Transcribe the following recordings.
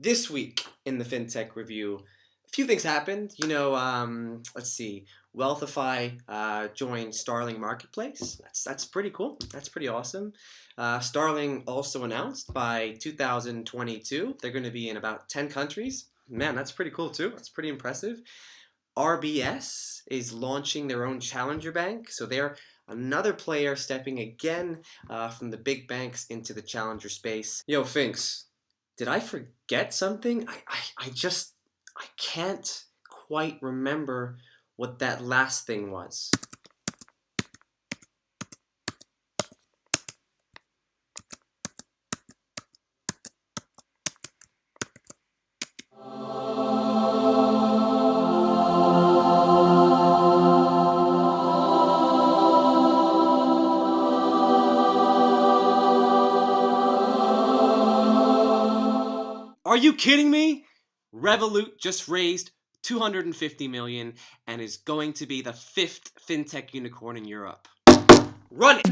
This week in the FinTech review, a few things happened. Let's see. Wealthify joined Starling Marketplace. That's pretty cool. That's pretty awesome. Starling also announced by 2022 they're going to be in about 10 countries. Man, that's pretty cool too. That's pretty impressive. RBS is launching their own challenger bank, so they're another player stepping again from the big banks into the challenger space. Yo, Finks, did I forget something? I can't quite remember what that last thing was. Are you kidding me? Revolut just raised 250 million and is going to be the 5th fintech unicorn in Europe. Run it!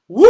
Woo!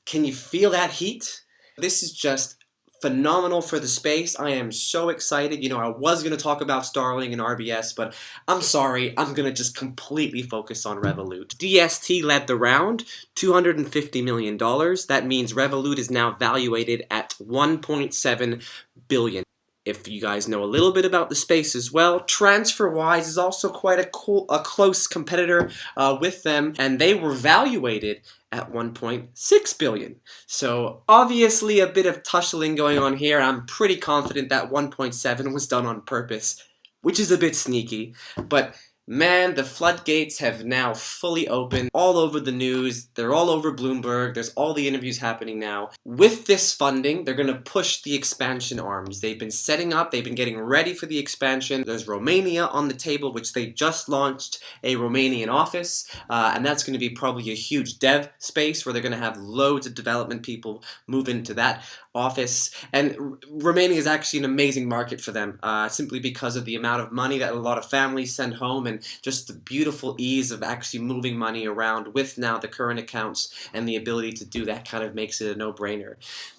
Can you feel that heat? This is just phenomenal for the space. I am so excited. I was going to talk about Starling and RBS, but I'm sorry. I'm going to just completely focus on Revolut. DST led the round, $250 million. That means Revolut is now valuated at $1.7 billion. If you guys know a little bit about the space as well, TransferWise is also quite a close competitor with them, and they were valuated at 1.6 billion. So obviously a bit of tussling going on here. I'm pretty confident that 1.7 was done on purpose, which is a bit sneaky, but man, the floodgates have now fully opened all over the news. They're all over Bloomberg. There's all the interviews happening now. With this funding, they're going to push the expansion arms. They've been setting up, they've been getting ready for the expansion. There's Romania on the table, which they just launched a Romanian office, and that's going to be probably a huge dev space where they're going to have loads of development people move into that office. And Romania is actually an amazing market for them, simply because of the amount of money that a lot of families send home and just the beautiful ease of actually moving money around with now the current accounts, and the ability to do that kind of makes it a no-brainer.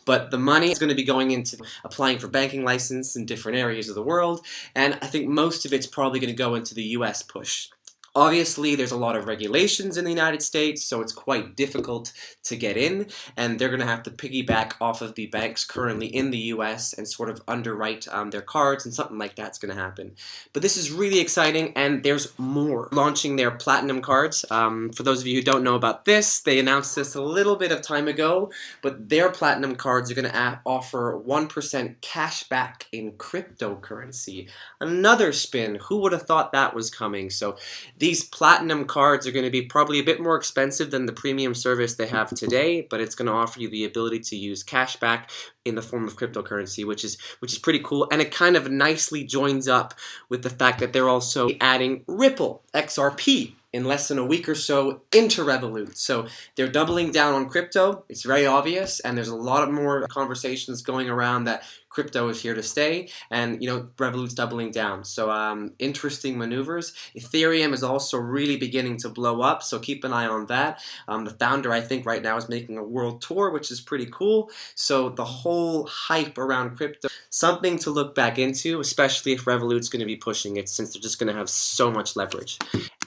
But the money is going to be going into applying for banking license in different areas of the world, and I think most of it's probably going to go into the US push. Obviously, there's a lot of regulations in the United States, so it's quite difficult to get in, and they're going to have to piggyback off of the banks currently in the US and sort of underwrite their cards, and something like that's going to happen. But this is really exciting, and there's more. Launching their platinum cards. For those of you who don't know about this, they announced this a little bit of time ago, but their platinum cards are going to offer 1% cash back in cryptocurrency. Another spin. Who would have thought that was coming? So these platinum cards are going to be probably a bit more expensive than the premium service they have today, but it's going to offer you the ability to use cash back in the form of cryptocurrency, which is pretty cool, and it kind of nicely joins up with the fact that they're also adding Ripple XRP in less than a week or so into Revolut. So they're doubling down on crypto. It's very obvious, and there's a lot of more conversations going around that crypto is here to stay, and Revolut's doubling down. So interesting maneuvers. Ethereum is also really beginning to blow up, so keep an eye on that. The founder, I think, right now is making a world tour, which is pretty cool. So the whole hype around crypto, something to look back into, especially if Revolut's going to be pushing it, since they're just going to have so much leverage.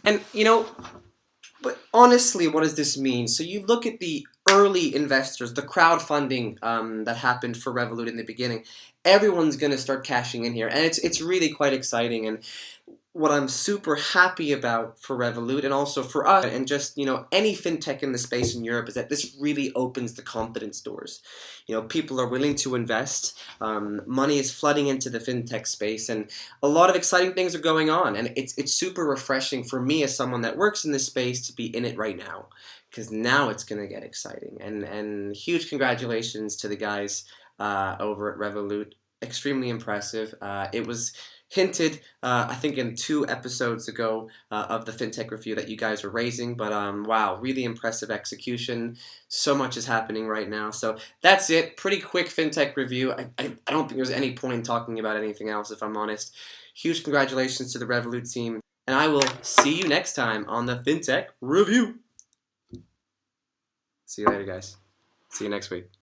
And but honestly, what does this mean? So you look at the early investors, the crowdfunding that happened for Revolut in the beginning. Everyone's going to start cashing in here, and it's really quite exciting. And what I'm super happy about for Revolut, and also for us, and just any fintech in the space in Europe, is that this really opens the confidence doors. People are willing to invest. Money is flooding into the fintech space, and a lot of exciting things are going on. And it's super refreshing for me as someone that works in this space to be in it right now, because now it's going to get exciting. And huge congratulations to the guys over at Revolut. extremely impressive. It was hinted, I think, in 2 episodes ago of the FinTech review that you guys were raising, but wow, really impressive execution. So much is happening right now. So that's it. Pretty quick FinTech review. I don't think there's any point in talking about anything else, if I'm honest. Huge congratulations to the Revolut team, and I will see you next time on the FinTech review. See you later, guys. See you next week.